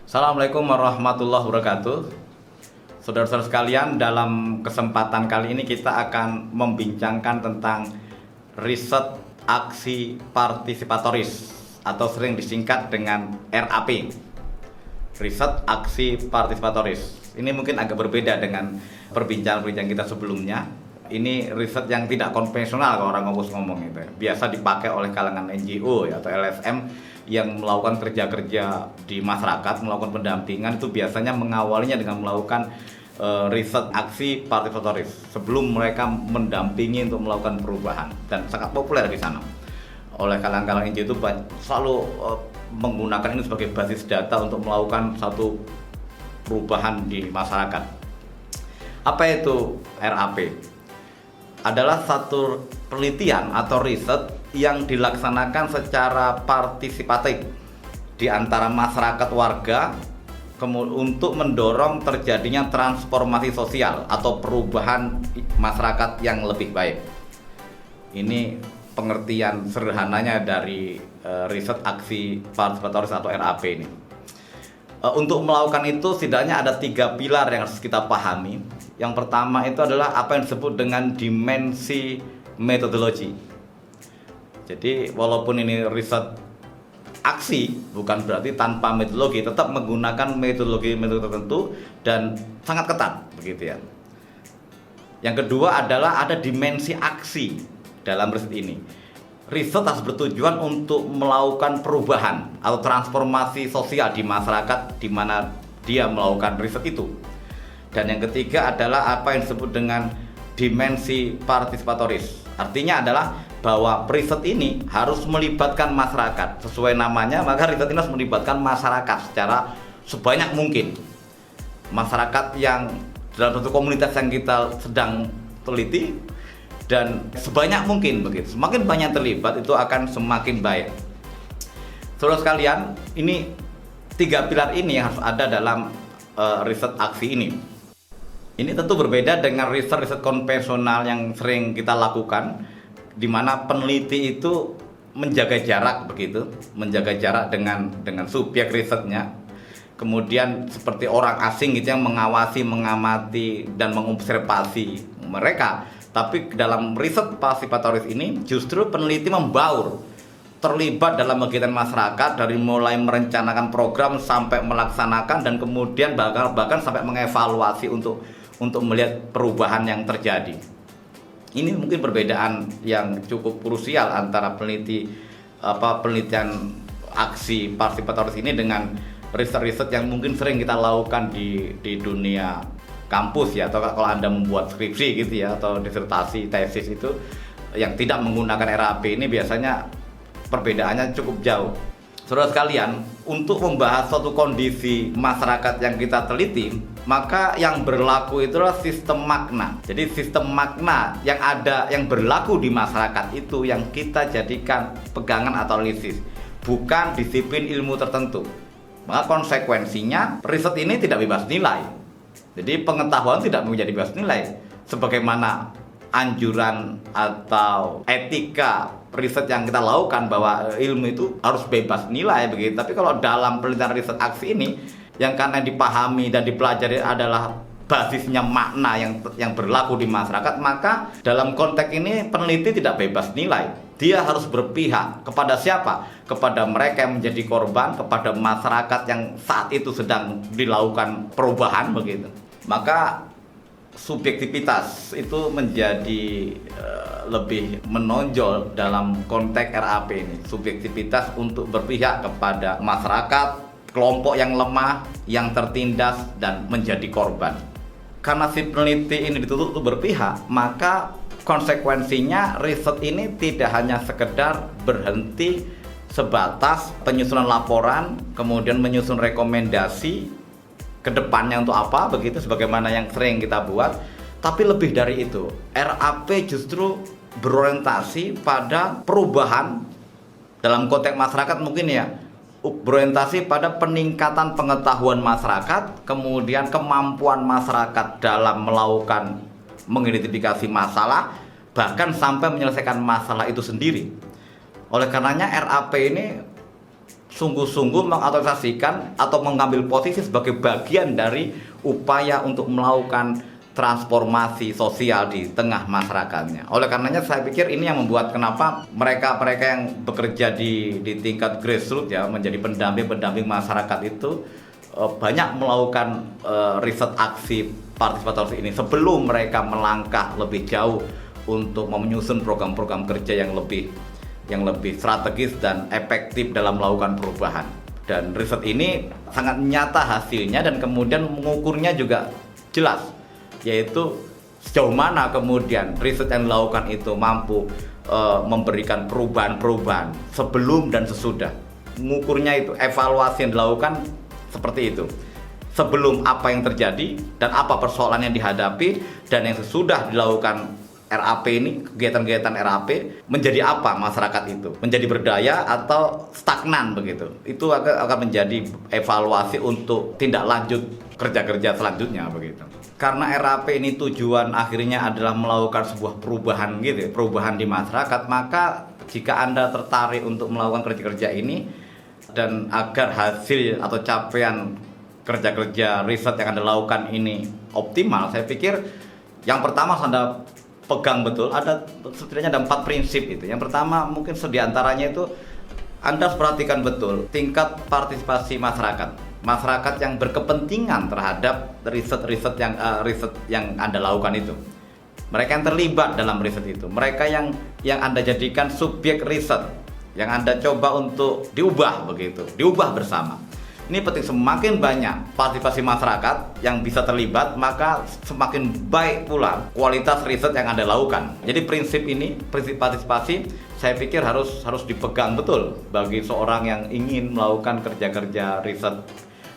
Assalamualaikum warahmatullahi wabarakatuh. Saudara-saudara sekalian, dalam kesempatan kali ini kita akan membincangkan tentang riset aksi partisipatoris atau sering disingkat dengan RAP. Riset aksi partisipatoris. Ini mungkin agak berbeda dengan perbincangan-perbincangan kita sebelumnya. Ini riset yang tidak konvensional kalau orang ngomong itu. Biasa dipakai oleh kalangan NGO atau LSM yang melakukan kerja-kerja di masyarakat, melakukan pendampingan, itu biasanya mengawalinya dengan melakukan riset aksi partisipatoris sebelum mereka mendampingi untuk melakukan perubahan, dan sangat populer di sana. Oleh kalangan NGO itu selalu menggunakan ini sebagai basis data untuk melakukan satu perubahan di masyarakat. Apa itu RAP? Adalah satu penelitian atau riset yang dilaksanakan secara partisipatif di antara masyarakat warga untuk mendorong terjadinya transformasi sosial atau perubahan masyarakat yang lebih baik. Ini pengertian sederhananya dari riset aksi partisipatoris atau RAP ini. Untuk melakukan itu setidaknya ada 3 pilar yang harus kita pahami. Yang pertama itu adalah apa yang disebut dengan dimensi metodologi. Jadi walaupun ini riset aksi, bukan berarti tanpa metodologi, tetap menggunakan metodologi tertentu dan sangat ketat begitu ya. Yang kedua adalah ada dimensi aksi dalam riset ini. Riset harus bertujuan untuk melakukan perubahan atau transformasi sosial di masyarakat di mana dia melakukan riset itu. Dan yang ketiga adalah apa yang disebut dengan dimensi partisipatoris. Artinya adalah bahwa riset ini harus melibatkan masyarakat. Sesuai namanya, maka riset ini harus melibatkan masyarakat secara sebanyak mungkin. Masyarakat yang dalam satu komunitas yang kita sedang teliti, dan sebanyak mungkin begitu. Semakin banyak terlibat itu akan semakin baik. Saudara sekalian, ini 3 pilar ini yang harus ada dalam riset aksi ini. Ini tentu berbeda dengan riset-riset konvensional yang sering kita lakukan, di mana peneliti itu menjaga jarak begitu, menjaga jarak dengan subjek risetnya. Kemudian seperti orang asing gitu yang mengawasi, mengamati dan mengobservasi mereka. Tapi dalam riset partisipatoris ini justru peneliti membaur, terlibat dalam kegiatan masyarakat dari mulai merencanakan program sampai melaksanakan, dan kemudian bahkan sampai mengevaluasi untuk melihat perubahan yang terjadi. Ini mungkin perbedaan yang cukup krusial antara penelitian aksi partisipatoris ini dengan riset-riset yang mungkin sering kita lakukan di dunia kampus ya, atau kalau Anda membuat skripsi gitu ya, atau disertasi, tesis itu yang tidak menggunakan RAP ini biasanya perbedaannya cukup jauh. Saudara sekalian, untuk membahas suatu kondisi masyarakat yang kita teliti, maka yang berlaku itulah sistem makna. Jadi sistem makna yang ada, yang berlaku di masyarakat itu yang kita jadikan pegangan atau analisis, bukan disiplin ilmu tertentu. Maka konsekuensinya riset ini tidak bebas nilai. Jadi pengetahuan tidak menjadi bebas nilai, sebagaimana anjuran atau etika riset yang kita lakukan bahwa ilmu itu harus bebas nilai begitu. Tapi kalau dalam penelitian riset aksi ini, yang karena dipahami dan dipelajari adalah basisnya makna yang berlaku di masyarakat, maka dalam konteks ini peneliti tidak bebas nilai. Dia harus berpihak kepada siapa? Kepada mereka yang menjadi korban, kepada masyarakat yang saat itu sedang dilakukan perubahan begitu. Maka subjektivitas itu menjadi lebih menonjol dalam konteks RAP ini. Subjektivitas untuk berpihak kepada masyarakat, kelompok yang lemah, yang tertindas dan menjadi korban. Karena si peneliti ini dituntut untuk berpihak, maka konsekuensinya riset ini tidak hanya sekedar berhenti sebatas penyusunan laporan, kemudian menyusun rekomendasi ke depannya untuk apa begitu, sebagaimana yang sering kita buat. Tapi lebih dari itu, RAP justru berorientasi pada perubahan dalam konteks masyarakat, mungkin ya, berorientasi pada peningkatan pengetahuan masyarakat, kemudian kemampuan masyarakat dalam melakukan mengidentifikasi masalah, bahkan sampai menyelesaikan masalah itu sendiri. Oleh karenanya RAP ini sungguh-sungguh mengautorisasikan atau mengambil posisi sebagai bagian dari upaya untuk melakukan transformasi sosial di tengah masyarakatnya. Oleh karenanya saya pikir ini yang membuat kenapa mereka-mereka yang bekerja di tingkat grassroots ya, menjadi pendamping masyarakat itu banyak melakukan riset aksi partisipatoris ini sebelum mereka melangkah lebih jauh untuk menyusun program-program kerja yang lebih strategis dan efektif dalam melakukan perubahan. Dan riset ini sangat nyata hasilnya dan kemudian mengukurnya juga jelas, yaitu sejauh mana kemudian riset yang dilakukan itu mampu memberikan perubahan-perubahan sebelum dan sesudah. Mengukurnya itu, evaluasi yang dilakukan seperti itu. Sebelum apa yang terjadi dan apa persoalan yang dihadapi, dan yang sesudah dilakukan RAP ini, kegiatan-kegiatan RAP, menjadi apa masyarakat itu? Menjadi berdaya atau stagnan begitu? Itu akan menjadi evaluasi untuk tindak lanjut kerja-kerja selanjutnya begitu. Karena RAP ini tujuan akhirnya adalah melakukan sebuah perubahan gitu, perubahan di masyarakat, maka jika Anda tertarik untuk melakukan kerja-kerja ini dan agar hasil atau capaian kerja-kerja riset yang Anda lakukan ini optimal, saya pikir yang pertama harus Anda pegang betul, setidaknya ada 4 prinsip itu. Yang pertama mungkin diantaranya itu Anda harus perhatikan betul tingkat partisipasi masyarakat yang berkepentingan terhadap riset yang Anda lakukan itu. Mereka yang terlibat dalam riset itu, mereka yang Anda jadikan subjek riset, yang Anda coba untuk diubah begitu, diubah bersama. Ini penting, semakin banyak partisipasi masyarakat yang bisa terlibat, maka semakin baik pula kualitas riset yang Anda lakukan. Jadi prinsip partisipasi, saya pikir harus dipegang betul bagi seorang yang ingin melakukan kerja-kerja riset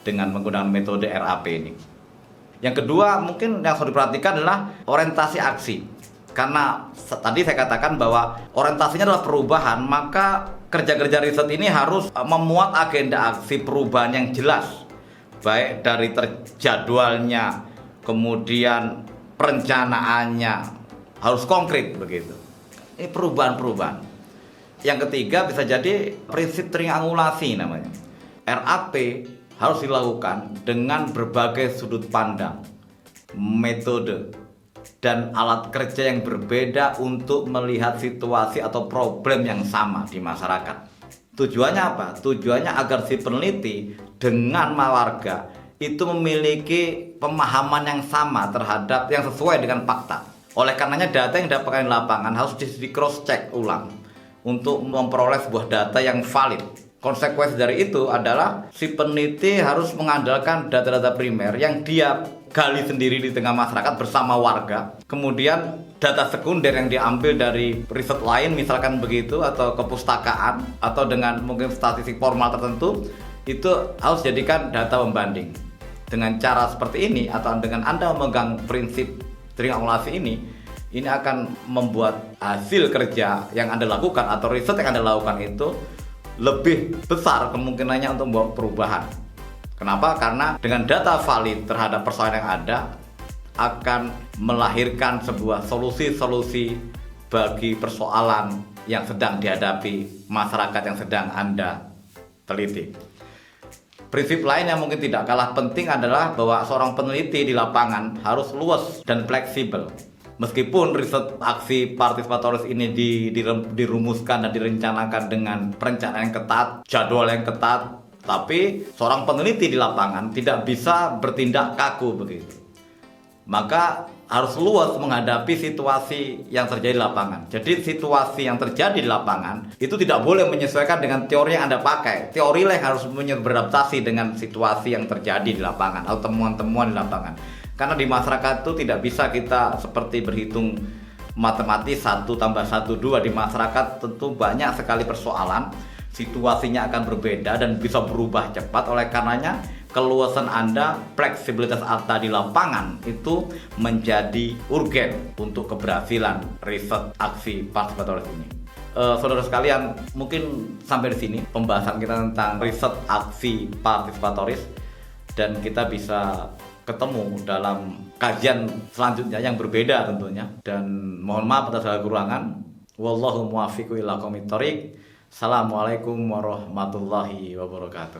dengan menggunakan metode RAP ini. Yang kedua mungkin yang harus diperhatikan adalah orientasi aksi. Karena tadi saya katakan bahwa orientasinya adalah perubahan, maka kerja-kerja riset ini harus memuat agenda aksi perubahan yang jelas, baik dari terjadwalnya, kemudian perencanaannya harus konkret begitu. Ini perubahan-perubahan. Yang ketiga bisa jadi prinsip triangulasi namanya. RAP harus dilakukan dengan berbagai sudut pandang, metode, dan alat kerja yang berbeda untuk melihat situasi atau problem yang sama di masyarakat. Tujuannya apa? Tujuannya agar si peneliti dengan warga itu memiliki pemahaman yang sama terhadap yang sesuai dengan fakta. Oleh karenanya data yang didapatkan di lapangan harus di cross check ulang untuk memperoleh sebuah data yang valid. Konsekuensi dari itu adalah si peneliti harus mengandalkan data-data primer yang dia gali sendiri di tengah masyarakat bersama warga. Kemudian data sekunder yang diambil dari riset lain misalkan begitu, atau kepustakaan, atau dengan mungkin statistik formal tertentu, itu harus jadikan data pembanding. Dengan cara seperti ini atau dengan Anda memegang prinsip triangulasi ini akan membuat hasil kerja yang Anda lakukan atau riset yang Anda lakukan itu lebih besar kemungkinannya untuk membawa perubahan. Kenapa? Karena dengan data valid terhadap persoalan yang ada akan melahirkan sebuah solusi-solusi bagi persoalan yang sedang dihadapi masyarakat yang sedang Anda teliti. Prinsip lain yang mungkin tidak kalah penting adalah bahwa seorang peneliti di lapangan harus luas dan fleksibel. Meskipun riset aksi partisipatoris ini dirumuskan dan direncanakan dengan perencanaan yang ketat, jadwal yang ketat, tapi seorang peneliti di lapangan tidak bisa bertindak kaku begitu. Maka harus luas menghadapi situasi yang terjadi di lapangan. Jadi situasi yang terjadi di lapangan itu tidak boleh menyesuaikan dengan teori yang Anda pakai. Teori lah yang harus beradaptasi dengan situasi yang terjadi di lapangan atau temuan-temuan di lapangan. Karena di masyarakat itu tidak bisa kita seperti berhitung matematis 1 tambah 1 2. Di masyarakat tentu banyak sekali persoalan, situasinya akan berbeda dan bisa berubah cepat. Oleh karenanya keluasan Anda, fleksibilitas Anda di lapangan itu menjadi urgen untuk keberhasilan riset aksi partisipatoris ini. Saudara sekalian, mungkin sampai di sini pembahasan kita tentang riset aksi partisipatoris, dan kita bisa ketemu dalam kajian selanjutnya yang berbeda tentunya, dan mohon maaf atas segala kekurangan. Wallahu muwaffiq ila aqwamit thoriq. Assalamualaikum warahmatullahi wabarakatuh.